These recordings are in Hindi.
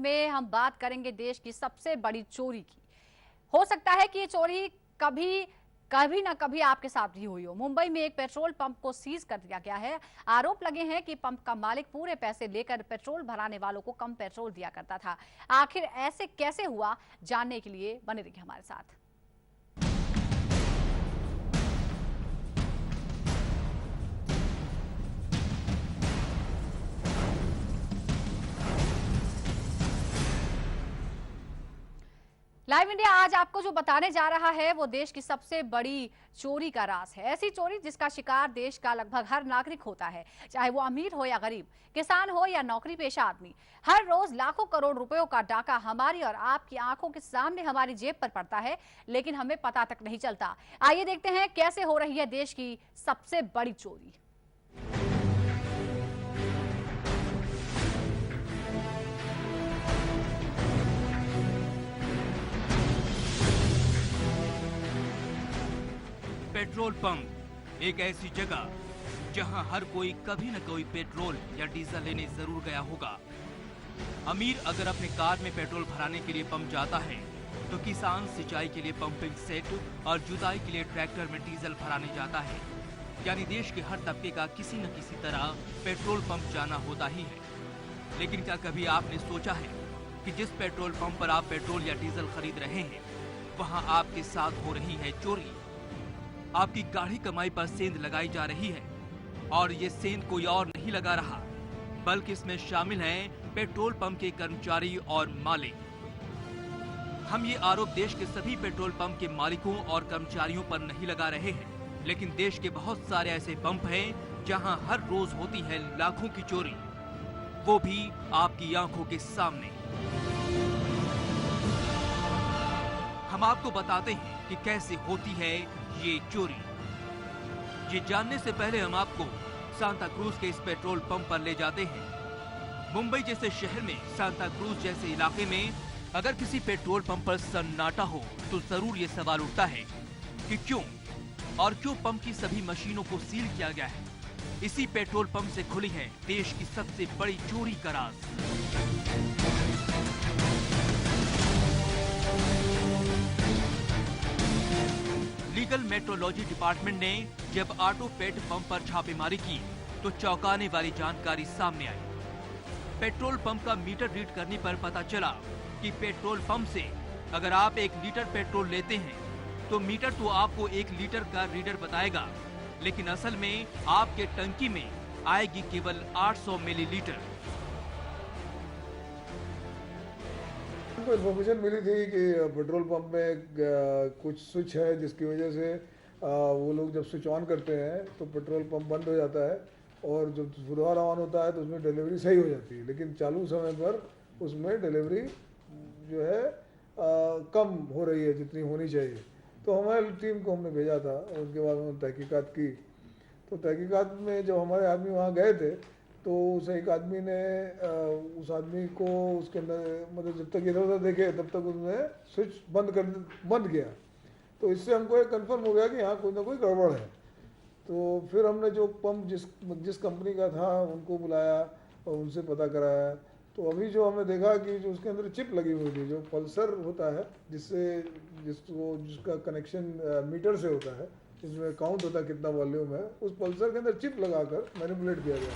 में हम बात करेंगे देश की सबसे बड़ी चोरी की। हो सकता है कि ये चोरी कभी ना कभी आपके साथ भी हुई हो। मुंबई में एक पेट्रोल पंप को सीज कर दिया गया है। आरोप लगे हैं कि पंप का मालिक पूरे पैसे लेकर पेट्रोल भराने वालों को कम पेट्रोल दिया करता था। आखिर ऐसे कैसे हुआ, जानने के लिए बने रहिए हमारे साथ। लाइव इंडिया आज आपको जो बताने जा रहा है वो देश की सबसे बड़ी चोरी का राज है। ऐसी चोरी जिसका शिकार देश का लगभग हर नागरिक होता है, चाहे वो अमीर हो या गरीब, किसान हो या नौकरी पेशा आदमी। हर रोज लाखों करोड़ रुपयों का डाका हमारी और आपकी आंखों के सामने हमारी जेब पर पड़ता है, लेकिन हमें पता तक नहीं चलता। आइए देखते हैं कैसे हो रही है देश की सबसे बड़ी चोरी। पेट्रोल पंप एक ऐसी जगह जहां हर कोई कभी न कोई पेट्रोल या डीजल लेने जरूर गया होगा। अमीर अगर अपने कार में पेट्रोल भराने के लिए पंप जाता है तो किसान सिंचाई के लिए पंपिंग सेट और जुताई के लिए ट्रैक्टर में डीजल भराने जाता है। यानी देश के हर तबके का किसी न किसी तरह पेट्रोल पंप जाना होता ही है। लेकिन क्या कभी आपने सोचा है कि जिस पेट्रोल पंप पर आप पेट्रोल या डीजल खरीद रहे हैं वहां आपके साथ हो रही है चोरी। आपकी गाढ़ी कमाई पर सेंध लगाई जा रही है और ये सेंध कोई और नहीं लगा रहा बल्कि इसमें शामिल हैं पेट्रोल पंप के कर्मचारी और मालिक। हम ये आरोप देश के सभी पेट्रोल पंप के मालिकों और कर्मचारियों पर नहीं लगा रहे हैं, लेकिन देश के बहुत सारे ऐसे पंप हैं जहां हर रोज होती है लाखों की चोरी, वो भी आपकी आंखों के सामने। हम आपको बताते हैं कि कैसे होती है ये चोरी। ये जानने से पहले हम आपको सांता क्रूज के इस पेट्रोल पंप पर ले जाते हैं। मुंबई जैसे शहर में सांता क्रूज जैसे इलाके में अगर किसी पेट्रोल पंप पर सन्नाटा हो तो जरूर ये सवाल उठता है कि क्यों पंप की सभी मशीनों को सील किया गया है। इसी पेट्रोल पंप से खुली है देश की सबसे बड़ी चोरी का राज। लीगल मेट्रोलॉजी डिपार्टमेंट ने जब ऑटो पेट पंप पर छापेमारी की तो चौंकाने वाली जानकारी सामने आई। पेट्रोल पंप का मीटर रीड करने पर पता चला कि पेट्रोल पंप से अगर आप 1 लीटर पेट्रोल लेते हैं तो मीटर तो आपको 1 लीटर का रीडर बताएगा, लेकिन असल में आपके टंकी में आएगी केवल 800 मिलीलीटर। हमको इन्फॉर्मेशन मिली थी कि पेट्रोल पंप में कुछ स्विच है जिसकी वजह से वो लोग जब स्विच ऑन करते हैं तो पेट्रोल पंप बंद हो जाता है और जब दोबारा ऑन होता है तो उसमें डिलीवरी सही हो जाती है, लेकिन चालू समय पर उसमें डिलीवरी जो है कम हो रही है जितनी होनी चाहिए। तो हमारी टीम को हमने भेजा था और उसके बाद उन्होंने तहकीकात की। तो तहकीकात में जब हमारे आदमी वहाँ गए थे तो उस एक आदमी ने उस आदमी को उसके अंदर मतलब जब तक इधर उधर देखे तब तक उसने स्विच बंद किया। तो इससे हमको एक कंफर्म हो गया कि यहाँ कोई ना कोई गड़बड़ है। तो फिर हमने जो पंप जिस कंपनी का था उनको बुलाया और उनसे पता कराया। तो अभी जो हमने देखा कि जो उसके अंदर चिप लगी हुई थी, जो पल्सर होता है जिसका कनेक्शन मीटर से होता है, जिसमें काउंट होता है कितना वॉल्यूम है, उस पल्सर के अंदर चिप लगाकर मैनिपुलेट किया गया।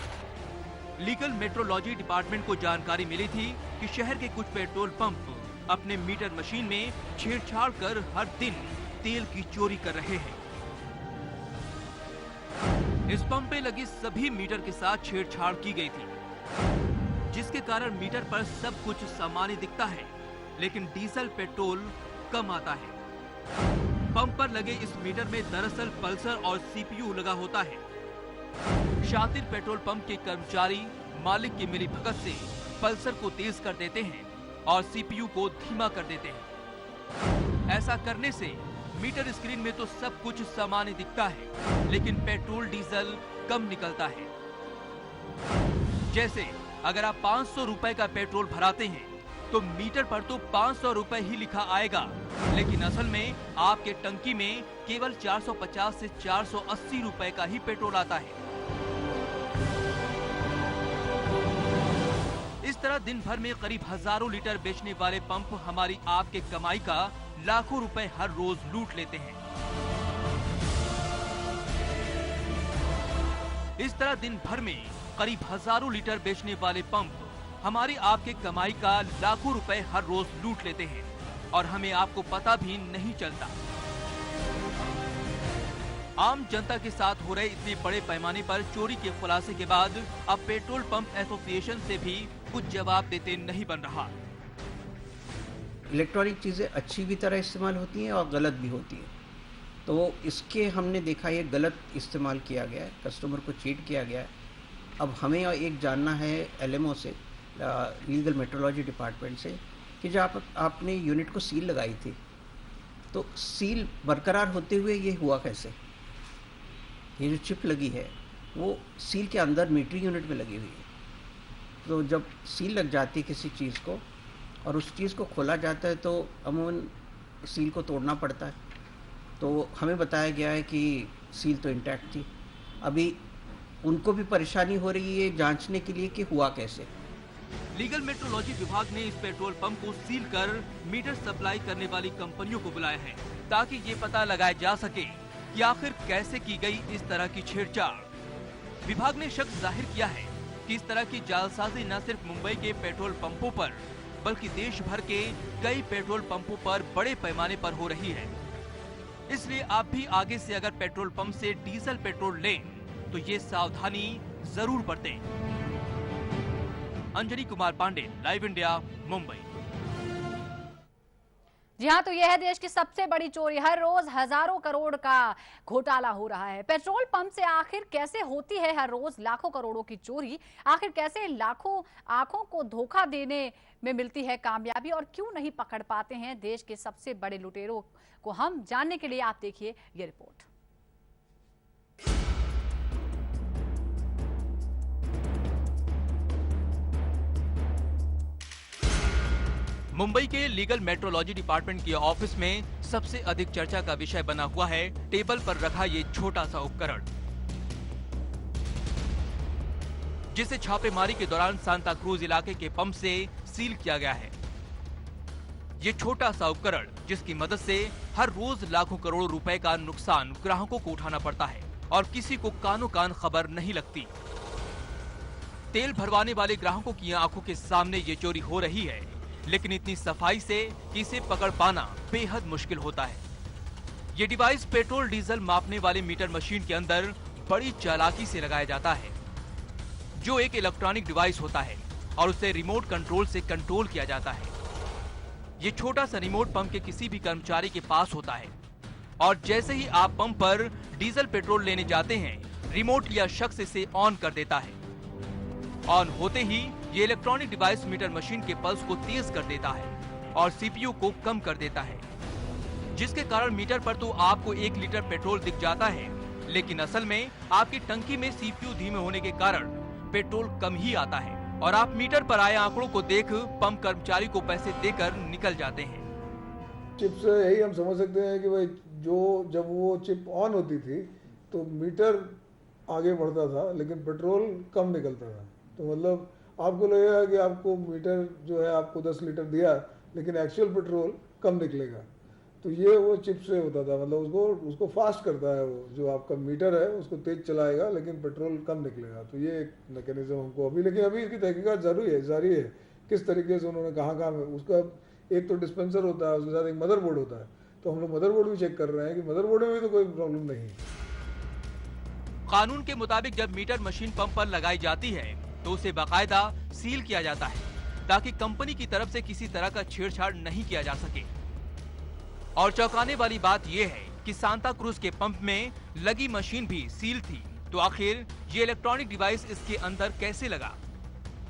लीगल मेट्रोलॉजी डिपार्टमेंट को जानकारी मिली थी कि शहर के कुछ पेट्रोल पंप अपने मीटर मशीन में छेड़छाड़ कर हर दिन तेल की चोरी कर रहे हैं। इस पंप पे लगे सभी मीटर के साथ छेड़छाड़ की गई थी, जिसके कारण मीटर पर सब कुछ सामान्य दिखता है, लेकिन डीजल पेट्रोल कम आता है। पंप पर लगे इस मीटर में दरअसल पल्सर और सीपीयू लगा होता है। शातिर पेट्रोल पंप के कर्मचारी मालिक की मिलीभगत से पल्सर को तेज कर देते हैं और सीपीयू को धीमा कर देते हैं। ऐसा करने से मीटर स्क्रीन में तो सब कुछ सामान्य दिखता है, लेकिन पेट्रोल डीजल कम निकलता है। जैसे अगर आप 500 रुपए का पेट्रोल भराते हैं तो मीटर पर तो 500 रुपए ही लिखा आएगा, लेकिन असल में आपके टंकी में केवल 450 से 480 रुपए का ही पेट्रोल आता है। इस तरह तरह दिन भर में करीब हजारों लीटर बेचने वाले पंप हमारी आपके कमाई का लाखों रुपए हर रोज लूट लेते हैं। इस तरह दिन भर में करीब हजारों लीटर बेचने वाले पंप हमारी आपके कमाई का लाखों रुपए हर रोज लूट लेते हैं और हमें आपको पता भी नहीं चलता। आम जनता के साथ हो रहे इतने बड़े पैमाने पर चोरी के खुलासे के बाद अब पेट्रोल पंप एसोसिएशन से भी कुछ जवाब देते नहीं बन रहा। इलेक्ट्रॉनिक चीज़ें अच्छी भी तरह इस्तेमाल होती हैं और गलत भी होती हैं, तो इसके हमने देखा ये गलत इस्तेमाल किया गया है, कस्टमर को चीट किया गया है। अब हमें एक जानना है LMO से, लीगल मेट्रोलॉजी डिपार्टमेंट से, कि जब आपने यूनिट को सील लगाई थी तो सील बरकरार होते हुए ये हुआ कैसे? ये जो चिप लगी है वो सील के अंदर मीटरिंग यूनिट में लगी हुई है, तो जब सील लग जाती है किसी चीज़ को और उस चीज़ को खोला जाता है तो अमूमन सील को तोड़ना पड़ता है। तो हमें बताया गया है कि सील तो इंटैक्ट थी। अभी उनको भी परेशानी हो रही है जांचने के लिए कि हुआ कैसे। लीगल मेट्रोलॉजी विभाग ने इस पेट्रोल पंप को सील कर मीटर सप्लाई करने वाली कंपनियों को बुलाया है ताकि ये पता लगाया जा सके कि आखिर कैसे की गई इस तरह की छेड़छाड़। विभाग ने शक जाहिर किया है कि इस तरह की जालसाजी न सिर्फ मुंबई के पेट्रोल पंपों पर बल्कि देश भर के कई पेट्रोल पंपों पर बड़े पैमाने पर हो रही है। इसलिए आप भी आगे से अगर पेट्रोल पंप से डीजल पेट्रोल लें तो ये सावधानी जरूर बरतें। Anjani Kumar Pandey, live India, Mumbai. जी हाँ, तो यह है देश की सबसे बड़ी चोरी। हर रोज हजारों करोड़ का घोटाला हो रहा है। पेट्रोल पंप से आखिर कैसे होती है हर रोज लाखों करोड़ों की चोरी? आखिर कैसे लाखों आंखों को धोखा देने में मिलती है कामयाबी और क्यों नहीं पकड़ पाते हैं देश के सबसे बड़े लुटेरों को? हम जानने के लिए आप देखिए ये रिपोर्ट। मुंबई के लीगल मेट्रोलॉजी डिपार्टमेंट के ऑफिस में सबसे अधिक चर्चा का विषय बना हुआ है टेबल पर रखा ये छोटा सा उपकरण, जिसे छापेमारी के दौरान सांता क्रूज इलाके के पंप से सील किया गया है। ये छोटा सा उपकरण जिसकी मदद से हर रोज लाखों करोड़ों रुपए का नुकसान ग्राहकों को उठाना पड़ता है और किसी को कानो कान खबर नहीं लगती। तेल भरवाने वाले ग्राहकों की आंखों के सामने ये चोरी हो रही है, लेकिन इतनी सफाई से कि इसे पकड़ पाना बेहद मुश्किल होता है। ये डिवाइस पेट्रोल डीजल मापने वाले मीटर मशीन के अंदर बड़ी चालाकी से लगाया जाता है, जो एक इलेक्ट्रॉनिक डिवाइस होता है और उसे रिमोट कंट्रोल से कंट्रोल किया जाता है। ये छोटा सा रिमोट पंप के किसी भी कर्मचारी के पास होता है और जैसे ही आप पंप पर डीजल पेट्रोल लेने जाते हैं, रिमोट या शख्स इसे ऑन कर देता है। ऑन होते ही ये इलेक्ट्रॉनिक डिवाइस मीटर मशीन के पल्स को तेज कर देता है और सीपीयू को कम कर देता है, जिसके कारण मीटर पर तो आपको 1 लीटर पेट्रोल दिख जाता है, लेकिन असल में आपकी टंकी में सीपीयू धीमे होने के कारण पेट्रोल कम ही आता है और आप मीटर पर आए आंकड़ों को देख पंप कर्मचारी को पैसे देकर निकल जाते हैं। चिप से यही हम समझ सकते हैं कि भाई जब वो चिप ऑन होती थी तो मीटर आगे बढ़ता था लेकिन पेट्रोल कम निकलता था। तो मतलब आपको लगेगा कि आपको मीटर जो है आपको 10 लीटर दिया लेकिन एक्चुअल पेट्रोल कम निकलेगा। तो ये वो चिप से होता था, मतलब उसको फास्ट करता है, वो जो आपका मीटर है उसको तेज चलाएगा लेकिन पेट्रोल कम निकलेगा। तो ये एक मैकेनिज्म हमको लेकिन अभी इसकी तहकीकात जारी है किस तरीके से उन्होंने कहाँ उसका एक तो डिस्पेंसर होता है, उसके साथ एक मदरबोर्ड होता है, तो हम लोग मदरबोर्ड भी चेक कर रहे हैं कि मदरबोर्ड में भी तो कोई प्रॉब्लम नहीं है। कानून के मुताबिक जब मीटर मशीन पंप पर लगाई जाती है तो उसे बाकायदा सील किया जाता है ताकि कंपनी की तरफ से किसी तरह का छेड़छाड़ नहीं किया जा सके। और चौंकाने वाली बात यह है कि सांता क्रूज के पंप में लगी मशीन भी सील थी। तो आखिर ये इलेक्ट्रॉनिक डिवाइस इसके अंदर कैसे लगा?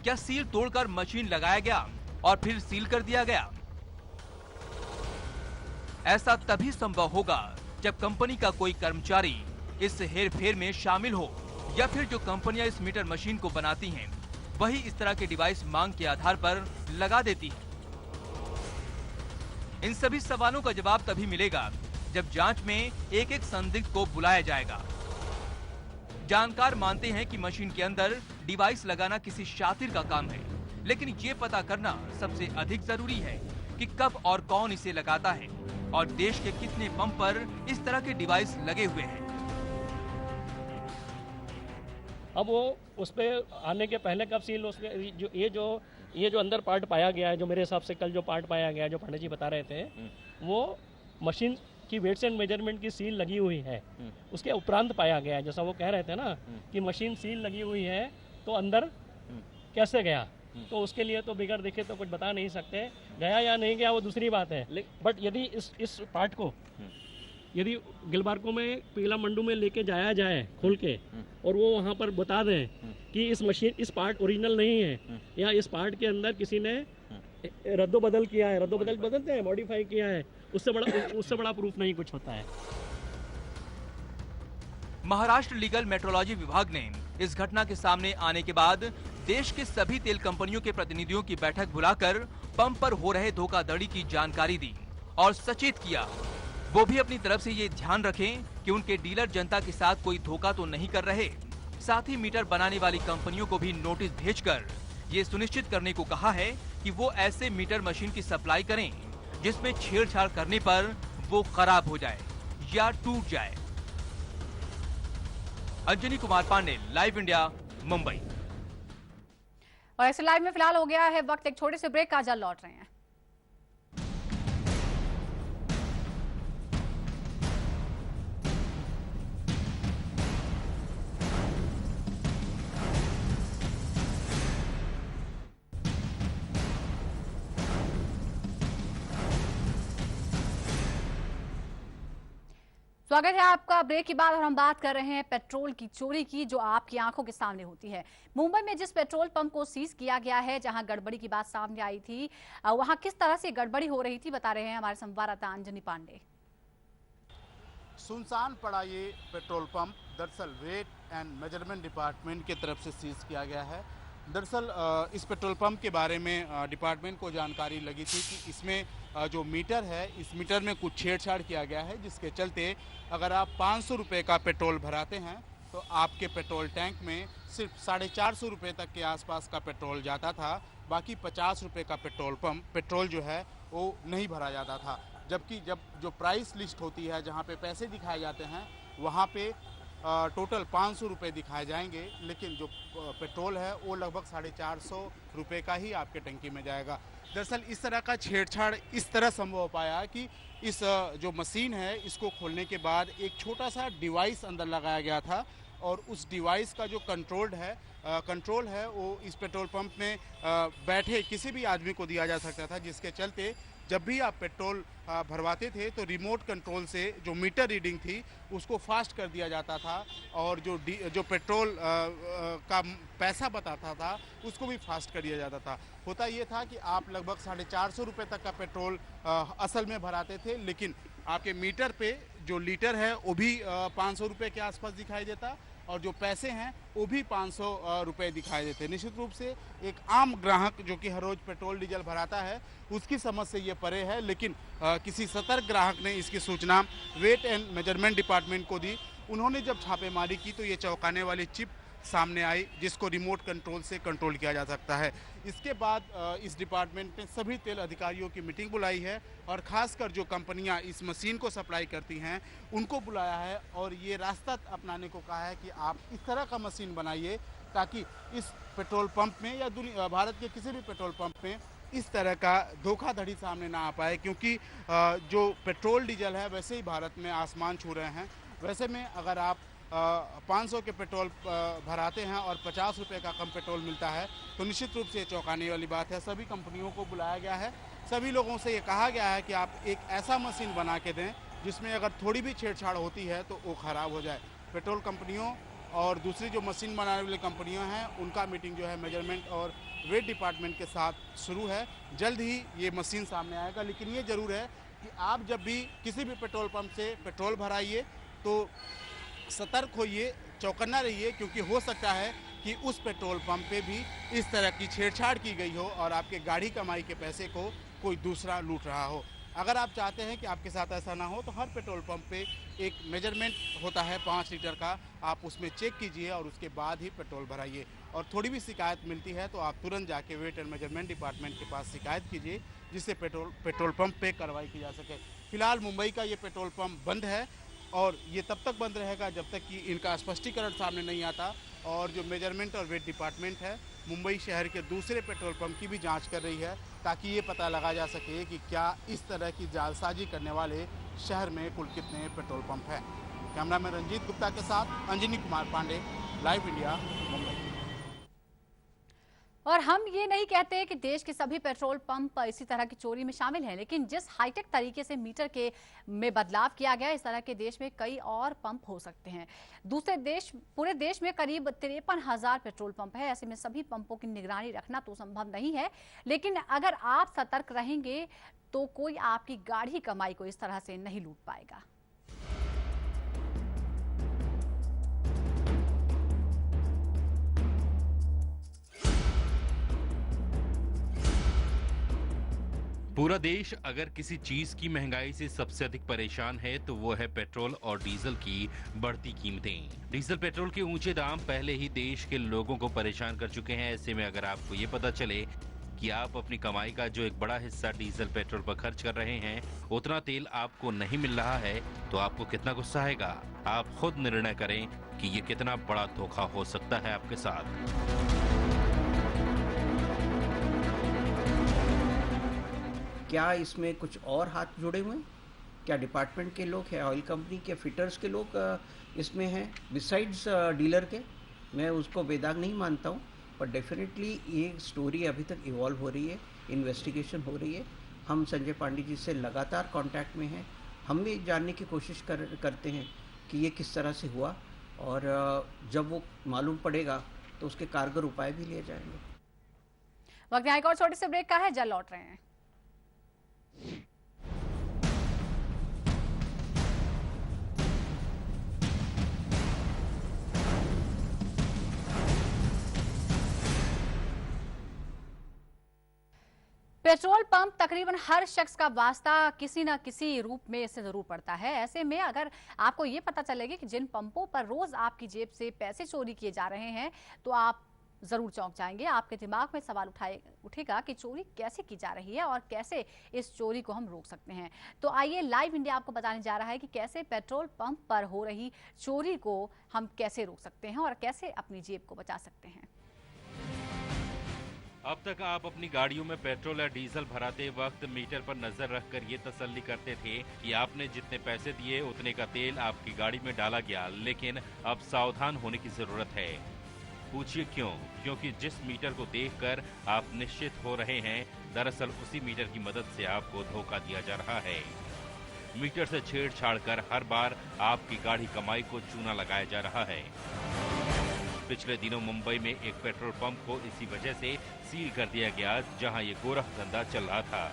क्या सील तोड़कर मशीन लगाया गया और फिर सील कर दिया गया? ऐसा तभी संभव होगा जब कंपनी का कोई कर्मचारी इस हेरफेर में शामिल हो या फिर जो कंपनियां इस मीटर मशीन को बनाती हैं वही इस तरह के डिवाइस मांग के आधार पर लगा देती है। इन सभी सवालों का जवाब तभी मिलेगा जब जांच में एक एक संदिग्ध को बुलाया जाएगा। जानकार मानते हैं कि मशीन के अंदर डिवाइस लगाना किसी शातिर का काम है, लेकिन ये पता करना सबसे अधिक जरूरी है कि कब और कौन इसे लगाता है और देश के कितने पंप पर इस तरह के डिवाइस लगे हुए हैं। अब वो उस पे आने के पहले कब सील उसके ये जो अंदर पार्ट पाया गया है, जो मेरे हिसाब से कल जो पार्ट पाया गया है, जो पांडे जी बता रहे थे, वो मशीन की वेट्स एंड मेजरमेंट की सील लगी हुई है, उसके उपरांत पाया गया है। जैसा वो कह रहे थे ना कि मशीन सील लगी हुई है तो अंदर कैसे गया, तो उसके लिए तो बिगड़ देखे तो कुछ बता नहीं सकते, गया या नहीं गया वो दूसरी बात है। बट यदि इस पार्ट को यदि गिलबार्को में पीला मंडू में लेके जाया जाए खोल के और वो वहाँ पर बता दें कि इस पार्ट ओरिजिनल नहीं है या इस पार्ट के अंदर किसी ने रद्दोबदल किया है, रद्दोबदल बदलते हैं, मॉडिफाई किया है, उससे बड़ा प्रूफ नहीं कुछ होता है। महाराष्ट्र लीगल मेट्रोलॉजी विभाग ने इस घटना के सामने आने के बाद देश के सभी तेल कंपनियों के प्रतिनिधियों की बैठक बुलाकर पंप पर हो रहे धोखाधड़ी की जानकारी दी और सचेत किया। वो भी अपनी तरफ से ये ध्यान रखें कि उनके डीलर जनता के साथ कोई धोखा तो नहीं कर रहे। साथ ही मीटर बनाने वाली कंपनियों को भी नोटिस भेजकर ये सुनिश्चित करने को कहा है कि वो ऐसे मीटर मशीन की सप्लाई करें जिसमें छेड़छाड़ करने पर वो खराब हो जाए या टूट जाए। Anjani Kumar Pandey, live India, Mumbai. और ऐसे लाइव में फिलहाल हो गया है वक्त एक छोटे से ब्रेक का, जल्द लौट रहे हैं। स्वागत है आपका ब्रेक के बाद, और हम बात कर रहे हैं पेट्रोल की चोरी की जो आपकी आंखों के सामने होती है। मुंबई में जिस पेट्रोल पंप को सीज किया गया है, जहां गड़बड़ी की बात सामने आई थी, वहां किस तरह से गड़बड़ी हो रही थी बता रहे हैं हमारे संवाददाता अंजनी पांडे। सुनसान पड़ा ये पेट्रोल पंप दरअसल वेट एंड मेजरमेंट डिपार्टमेंट की तरफ से सीज किया गया है। दरअसल इस पेट्रोल पंप के बारे में डिपार्टमेंट को जानकारी लगी थी कि इसमें जो मीटर है, इस मीटर में कुछ छेड़छाड़ किया गया है, जिसके चलते अगर आप 500 रुपये का पेट्रोल भराते हैं तो आपके पेट्रोल टैंक में सिर्फ 450 रुपये तक के आसपास का पेट्रोल जाता था। बाकी 50 रुपये का पेट्रोल जो है वो नहीं भरा जाता था। जबकि जब जो प्राइस लिस्ट होती है, जहाँ पे पैसे दिखाए जाते हैं, वहाँ पे टोटल 500 रुपये दिखाए जाएंगे, लेकिन जो पेट्रोल है वो लगभग 450 रुपये का ही आपके टंकी में जाएगा। दरअसल इस तरह का छेड़छाड़ इस तरह संभव हो पाया कि इस जो मशीन है, इसको खोलने के बाद एक छोटा सा डिवाइस अंदर लगाया गया था और उस डिवाइस का जो कंट्रोल है वो इस पेट्रोल पंप में बैठे किसी भी आदमी को दिया जा सकता था, जिसके चलते जब भी आप पेट्रोल भरवाते थे तो रिमोट कंट्रोल से जो मीटर रीडिंग थी उसको फास्ट कर दिया जाता था और जो पेट्रोल का पैसा बताता था उसको भी फास्ट कर दिया जाता था। होता ये था कि आप लगभग 450 रुपये तक का पेट्रोल असल में भराते थे, लेकिन आपके मीटर पे जो लीटर है वो भी 500 रुपये के आसपास दिखाई देता और जो पैसे हैं वो भी 500 रुपये दिखाई देते। निश्चित रूप से एक आम ग्राहक जो कि हर रोज पेट्रोल डीजल भराता है उसकी समझ से ये परे है, लेकिन किसी सतर्क ग्राहक ने इसकी सूचना वेट एंड मेजरमेंट डिपार्टमेंट को दी। उन्होंने जब छापेमारी की तो ये चौंकाने वाली चिप सामने आई जिसको रिमोट कंट्रोल से कंट्रोल किया जा सकता है। इसके बाद इस डिपार्टमेंट ने सभी तेल अधिकारियों की मीटिंग बुलाई है और खासकर जो कंपनियां इस मशीन को सप्लाई करती हैं उनको बुलाया है और ये रास्ता अपनाने को कहा है कि आप इस तरह का मशीन बनाइए ताकि इस पेट्रोल पंप में या भारत के किसी भी पेट्रोल पंप में इस तरह का धोखाधड़ी सामने ना आ पाए, क्योंकि जो पेट्रोल डीजल है वैसे ही भारत में आसमान छू रहे हैं। वैसे में अगर आप 500 के पेट्रोल भराते हैं और 50 रुपये का कम पेट्रोल मिलता है तो निश्चित रूप से चौंकाने वाली बात है। सभी कंपनियों को बुलाया गया है, सभी लोगों से ये कहा गया है कि आप एक ऐसा मशीन बना के दें जिसमें अगर थोड़ी भी छेड़छाड़ होती है तो वो ख़राब हो जाए। पेट्रोल कंपनियों और दूसरी जो मशीन बनाने वाली कंपनियां हैं उनका मीटिंग जो है मेजरमेंट और वेट डिपार्टमेंट के साथ शुरू है। जल्द ही ये मशीन सामने आएगा, लेकिन ये ज़रूर है कि आप जब भी किसी भी पेट्रोल पंप से पेट्रोल भराइए तो सतर्क होइए, चौकन्ना रहिए, क्योंकि हो सकता है कि उस पेट्रोल पंप पे भी इस तरह की छेड़छाड़ की गई हो और आपके गाड़ी कमाई के पैसे को कोई दूसरा लूट रहा हो। अगर आप चाहते हैं कि आपके साथ ऐसा ना हो तो हर पेट्रोल पंप पे एक मेजरमेंट होता है 5 लीटर का, आप उसमें चेक कीजिए और उसके बाद ही पेट्रोल भराइए। और थोड़ी भी शिकायत मिलती है तो आप तुरंत जाके वेट एंड मेजरमेंट डिपार्टमेंट के पास शिकायत कीजिए, जिससे पेट्रोल पंप पे कार्रवाई की जा सके। फिलहाल मुंबई का ये पेट्रोल पंप बंद है और ये तब तक बंद रहेगा जब तक कि इनका स्पष्टीकरण सामने नहीं आता। और जो मेजरमेंट और वेट डिपार्टमेंट है मुंबई शहर के दूसरे पेट्रोल पंप की भी जांच कर रही है, ताकि ये पता लगा जा सके कि क्या इस तरह की जालसाजी करने वाले शहर में कुल कितने पेट्रोल पंप हैं। कैमरामैन रंजीत गुप्ता के साथ अंजनी कुमार पांडे, लाइव इंडिया, मुंबई। और हम ये नहीं कहते कि देश के सभी पेट्रोल पंप इसी तरह की चोरी में शामिल हैं, लेकिन जिस हाईटेक तरीके से मीटर के में बदलाव किया गया, इस तरह के देश में कई और पंप हो सकते हैं। पूरे देश में करीब 53,000 पेट्रोल पंप है। ऐसे में सभी पंपों की निगरानी रखना तो संभव नहीं है, लेकिन अगर आप सतर्क रहेंगे तो कोई आपकी गाढ़ी कमाई को इस तरह से नहीं लूट पाएगा। पूरा देश अगर किसी चीज की महंगाई से सबसे अधिक परेशान है तो वो है पेट्रोल और डीजल की बढ़ती कीमतें। डीजल पेट्रोल के ऊंचे दाम पहले ही देश के लोगों को परेशान कर चुके हैं। ऐसे में अगर आपको ये पता चले कि आप अपनी कमाई का जो एक बड़ा हिस्सा डीजल पेट्रोल पर खर्च कर रहे हैं, उतना तेल आपको नहीं मिल रहा है, तो आपको कितना गुस्सा आएगा। आप खुद निर्णय करें कि ये कितना बड़ा धोखा हो सकता है आपके साथ। क्या इसमें कुछ और हाथ जुड़े हुए हैं? क्या डिपार्टमेंट के लोग हैं, ऑयल कंपनी के फिटर्स के लोग इसमें हैं बिसाइड्स डीलर के? मैं उसको बेदाग नहीं मानता हूँ, पर डेफिनेटली ये स्टोरी अभी तक इवॉल्व हो रही है, इन्वेस्टिगेशन हो रही है। हम संजय पांडे जी से लगातार कांटेक्ट में हैं। हम भी जानने की कोशिश करते हैं कि ये किस तरह से हुआ, और जब वो मालूम पड़ेगा तो उसके कारगर उपाय भी लिए जाएंगे। वक्त यहाँ एक और छोटे से ब्रेक का है, जल्द लौट रहे हैं। पेट्रोल पंप तकरीबन हर शख्स का वास्ता किसी न किसी रूप में इससे जरूर पड़ता है। ऐसे में अगर आपको ये पता चलेगा कि जिन पंपों पर रोज आपकी जेब से पैसे चोरी किए जा रहे हैं, तो आप जरूर चौंक जाएंगे। आपके दिमाग में सवाल उठेगा कि चोरी कैसे की जा रही है और कैसे इस चोरी को हम रोक सकते हैं। तो आइए लाइव इंडिया आपको बताने जा रहा है कि कैसे पेट्रोल पंप पर हो रही चोरी को हम कैसे रोक सकते हैं और कैसे अपनी जेब को बचा सकते हैं। अब तक आप अपनी गाड़ियों में पेट्रोल या डीजल भराते वक्त मीटर पर नजर रखकर ये तसल्ली करते थे कि आपने जितने पैसे दिए उतने का तेल आपकी गाड़ी में डाला गया, लेकिन अब सावधान होने की जरूरत है। पूछिए क्यों? क्योंकि जिस मीटर को देखकर आप निश्चित हो रहे हैं, दरअसल उसी मीटर की मदद से आपको धोखा दिया जा रहा है। मीटर से छेड़छाड़ कर हर बार आपकी गाढ़ी कमाई को चूना लगाया जा रहा है। पिछले दिनों मुंबई में एक पेट्रोल पंप को इसी वजह से सील कर दिया गया, जहां ये गोरख धंधा चल रहा था।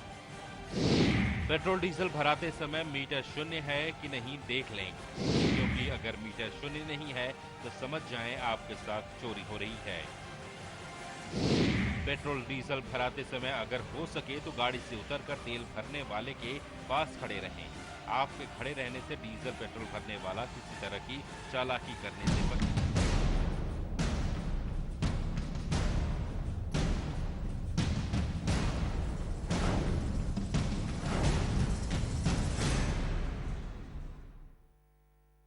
पेट्रोल डीजल भराते समय मीटर शून्य है कि नहीं देख लें, क्योंकि अगर मीटर शून्य नहीं है तो समझ जाएं आपके साथ चोरी हो रही है। पेट्रोल डीजल भराते समय अगर हो सके तो गाड़ी से उतरकर तेल भरने वाले के पास खड़े रहें। आपके खड़े रहने से डीजल पेट्रोल भरने वाला किसी तरह की चालाकी करने से बचे।